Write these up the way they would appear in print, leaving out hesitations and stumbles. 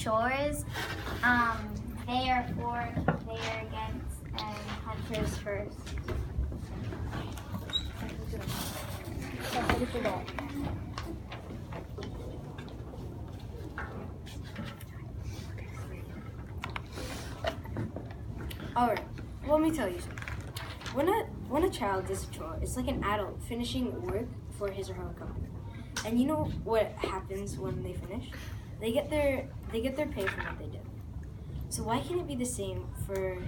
chores. They are for, they are against, and hunters first. Alright, well, let me tell you something. When a child does a chore, it's like an adult finishing work for his or her company. And you know what happens when they finish? They get their pay for what they did. So why can't it be the same for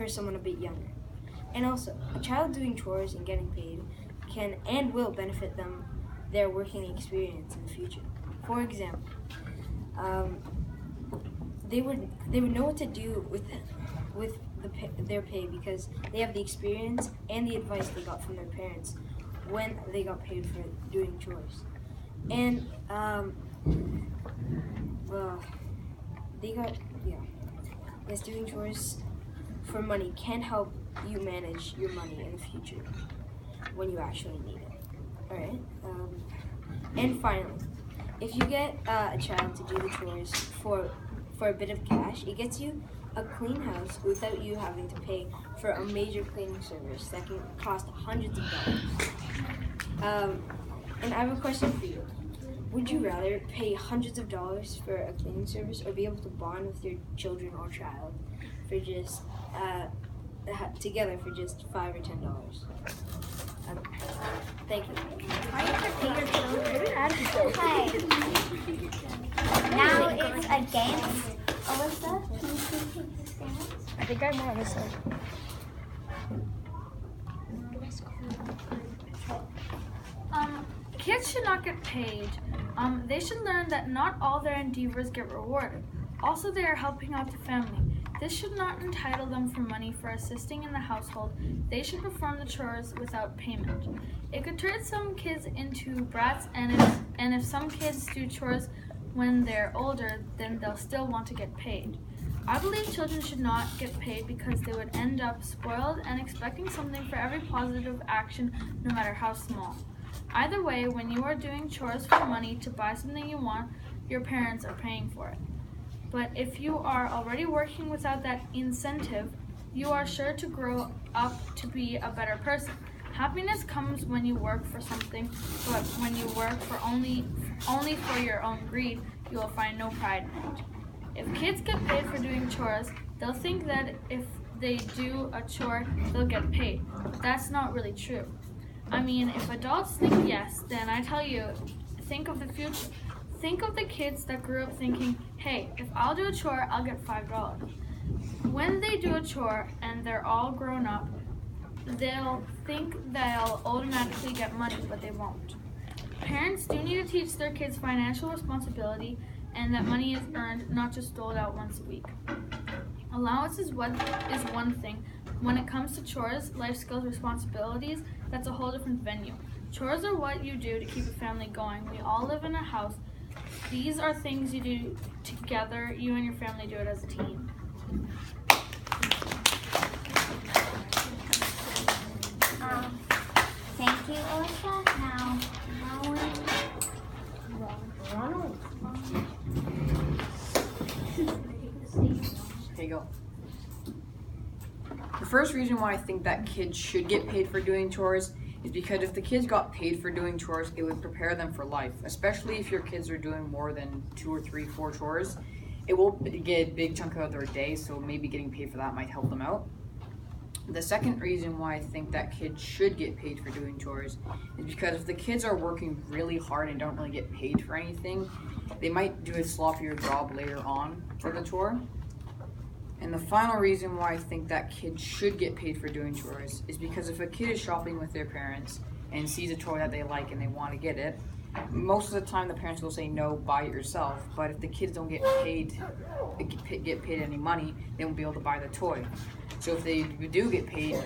someone a bit younger? And also, a child doing chores and getting paid can and will benefit them their working experience in the future. For example, they would know what to do with their pay because they have the experience and the advice they got from their parents when they got paid for doing chores. And yes, doing chores for money can help you manage your money in the future when you actually need it. All right. And finally, if you get a child to do the chores for a bit of cash, it gets you a clean house without you having to pay for a major cleaning service that can cost hundreds of dollars. And I have a question for you. Would you rather pay hundreds of dollars for a cleaning service or be able to bond with your children or child for just together for just $5 or $10? Thank you. Why do you have to pay your children? Hi. Now it's against. Alyssa, can you please take the stand? I think I'm more on this side. Kids should not get paid. They should learn that not all their endeavors get rewarded. Also, they are helping out the family. This should not entitle them for money for assisting in the household. They should perform the chores without payment. It could turn some kids into brats, and if some kids do chores when they're older, then they'll still want to get paid. I believe children should not get paid because they would end up spoiled and expecting something for every positive action, no matter how small. Either way, when you are doing chores for money to buy something you want, your parents are paying for it. But if you are already working without that incentive, you are sure to grow up to be a better person. Happiness comes when you work for something, but when you work for only for your own greed, you will find no pride in it. If kids get paid for doing chores, they'll think that if they do a chore, they'll get paid. But that's not really true. I mean, if adults think yes, then I tell you, think of the future. Think of the kids that grew up thinking, hey, if I'll do a chore, I'll get $5. When they do a chore and they're all grown up, they'll think they'll automatically get money, but they won't. Parents do need to teach their kids financial responsibility and that money is earned, not just doled out once a week. Allowance is one thing. When it comes to chores, life skills, responsibilities, that's a whole different venue. Chores are what you do to keep a family going. We all live in a house. These are things you do together. You and your family do it as a team. Thank you, Alyssa. Now, Ronald. Here you go. The first reason why I think that kids should get paid for doing chores is because if the kids got paid for doing chores, it would prepare them for life, especially if your kids are doing more than 2 or 3, 4 chores. It will get a big chunk of their day, so maybe getting paid for that might help them out. The second reason why I think that kids should get paid for doing chores is because if the kids are working really hard and don't really get paid for anything, they might do a sloppier job later on for the chore. And the final reason why I think that kids should get paid for doing chores is because if a kid is shopping with their parents and sees a toy that they like and they want to get it, most of the time the parents will say no, buy it yourself. But if the kids don't get paid any money, they won't be able to buy the toy. So if they do get paid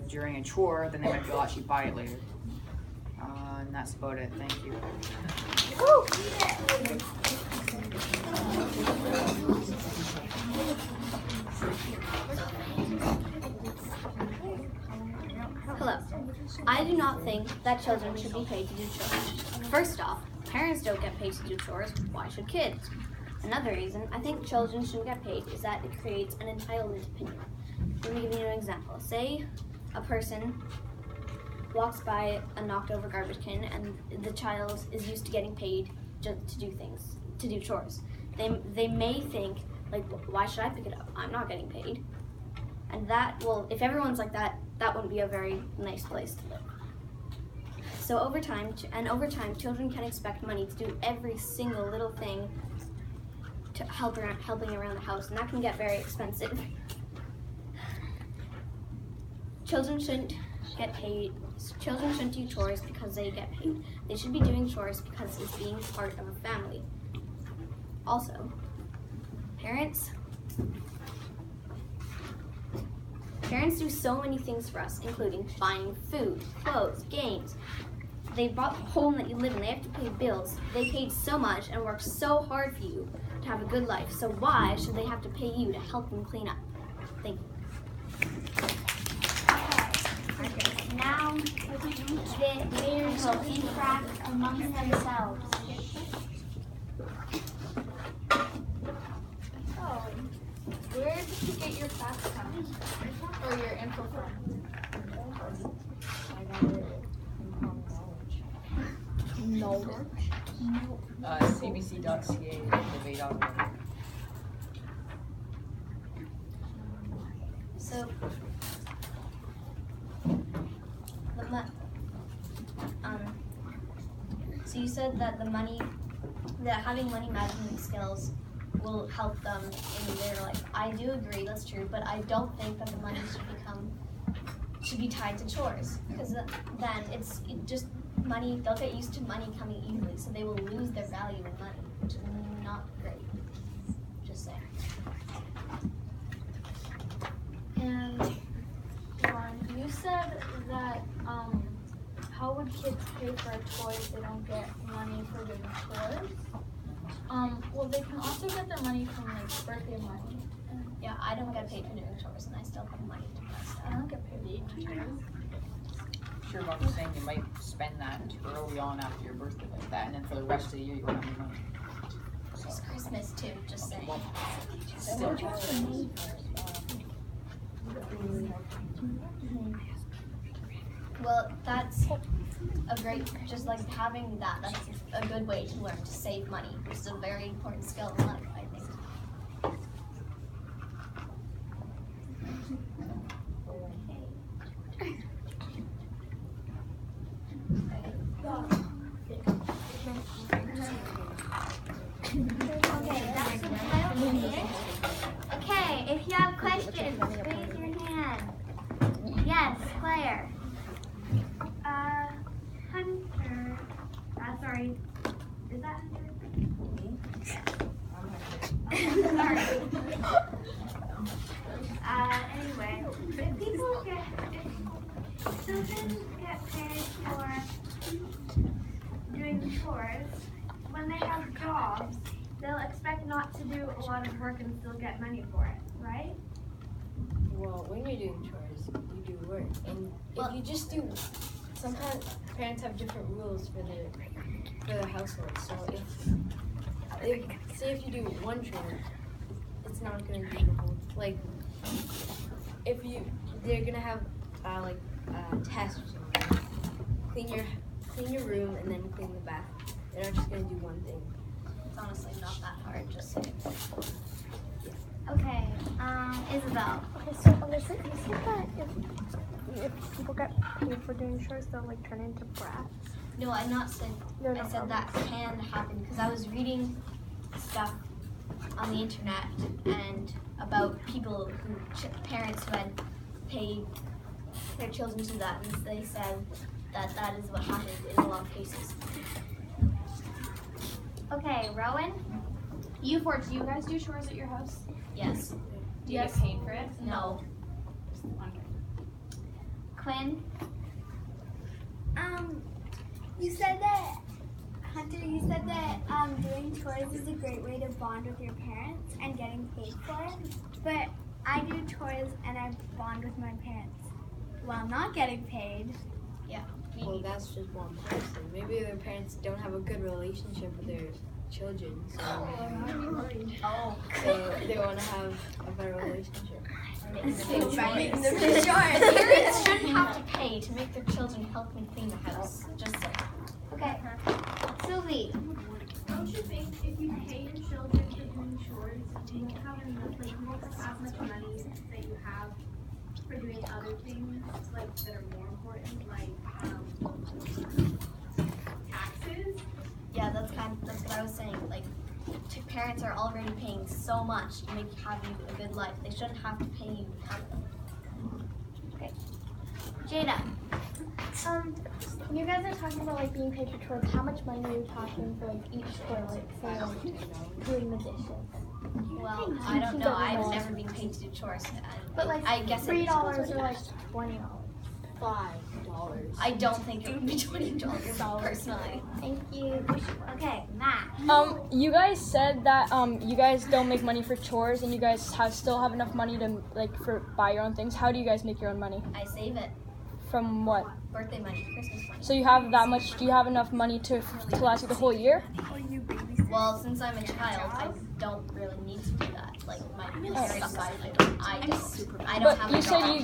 during a chore, then they might be able to actually buy it later. And that's about it. Thank you. Hello. I do not think that children should be paid to do chores. First off, parents don't get paid to do chores. Why should kids? Another reason I think children shouldn't get paid is that it creates an entitlement opinion. Let me give you an example. Say a person walks by a knocked over garbage can and the child is used to getting paid just to do things, to do chores. They may think, like, why should I pick it up? I'm not getting paid. And that, well, if everyone's like that, that wouldn't be a very nice place to live. So over time, children can expect money to do every single little thing to helping around the house, and that can get very expensive. Children shouldn't get paid. Children shouldn't do chores because they get paid. They should be doing chores because it's being part of a family. Also, parents do so many things for us, including buying food, clothes, games. They bought the home that you live in. They have to pay bills. They paid so much and worked so hard for you to have a good life. So why should they have to pay you to help them clean up? Thank you. Okay, now the players will interact amongst themselves. Oh, where did you get your facts from? Or your info from? CBC.ca and debate.org. So, so you said that that having money management skills will help them in their life. I do agree, that's true, but I don't think that the money should be tied to chores, because then money, they'll get used to money coming easily, so they will lose their value in money, which is not great. Just saying. And Lauren, you said that how would kids pay for a toy if they don't get money for doing chores? Well, they can also get their money from like birthday money. Yeah, I don't get paid for doing chores, and I still have money to buy stuff. I don't get paid for doing chores. Sure, but I'm saying you might spend that early on after your birthday like that, and then for the rest of the year you won't have any money. So, It's Christmas too, just saying. well, still. Well, that's a great, just like having that's a good way to learn to save money, which is a very important skill in life, I think. Okay, that's the title here. Okay, if you have questions, raise your hand. Yes, Claire. Hunter. Sorry. Is that Hunter? Sorry. Anyway, if children get paid for doing chores, when they have jobs, they'll expect not to do a lot of work and still get money for it, right? Well, when you're doing chores, you do work, and if you just do, sometimes parents have different rules for their household. So if you do one chore, it's not gonna be the whole, like, they're gonna have tests or something. Clean your room and then clean the bath. They're not just gonna do one thing. It's honestly not that hard, just saying. Okay, Isabel. Okay, so Alyssa, you said that if people get paid for doing chores, they'll like turn into brats. No, I not said. No, I said that can happen because I was reading stuff on the internet and about people parents who had paid their children to that, and they said that is what happened in a lot of cases. Okay, Rowan. U4, do you guys do chores at your house? Yes. Do you get paid for it? No. Just wondering. Quinn. You said that, Hunter, you said that doing chores is a great way to bond with your parents and getting paid for it. But I do chores and I bond with my parents while not getting paid. Yeah. Well, that's just one person. Maybe their parents don't have a good relationship with their children, so they want to have a better relationship. Parents shouldn't have to pay to make their children help them clean the house. Just so. Okay. Sylvie. Don't you think if you pay your children for doing chores, you won't have enough, like, you won't have as much money that you have for doing other things, like, that are more important, like, taxes? Yeah, that's what I was saying. Like, parents are already paying so much to have you a good life. They shouldn't have to pay you. Okay. Jada. You guys are talking about like being paid for chores. How much money are you talking for like each chore, like say like doing the dishes? Well, I don't know. I've never been paid to do chores. But like I guess $3 or like $20. $5. I don't think it would be $20 personally. Thank you. Okay, Matt. You guys said that you guys don't make money for chores and you guys still have enough money to like buy your own things. How do you guys make your own money? I save it. From what? Birthday money, Christmas money. So you have that much? Do you have enough money to last you the whole year? Well, since I'm a child, I don't really need to do that. Like my parents side, I don't But have. you a said job.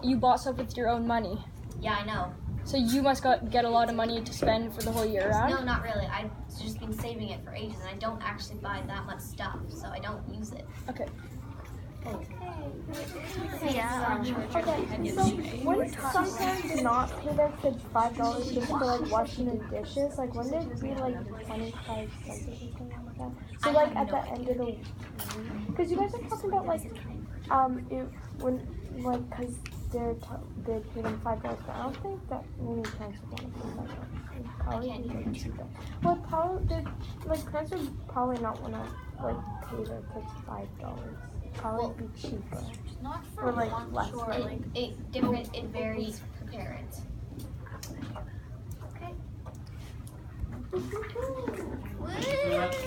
you bought stuff with your own money. Yeah, I know. So you must get a lot of money to spend for the whole year round? No, not really. I've just been saving it for ages, and I don't actually buy that much stuff, so I don't use it. Okay. Yeah. Okay, so when some parents do not pay their kids $5 just for like washing the dishes, like when did it be like 25 cents or something like that? So like at the end of the week, because you guys are talking about like because they pay them $5, but I don't think that many parents would want to pay $5. Probably be cheaper. Well, parents would probably not want to like pay their kids $5. Probably be cheaper. Not for Or like one less, chore. right? It varies per parent. Okay.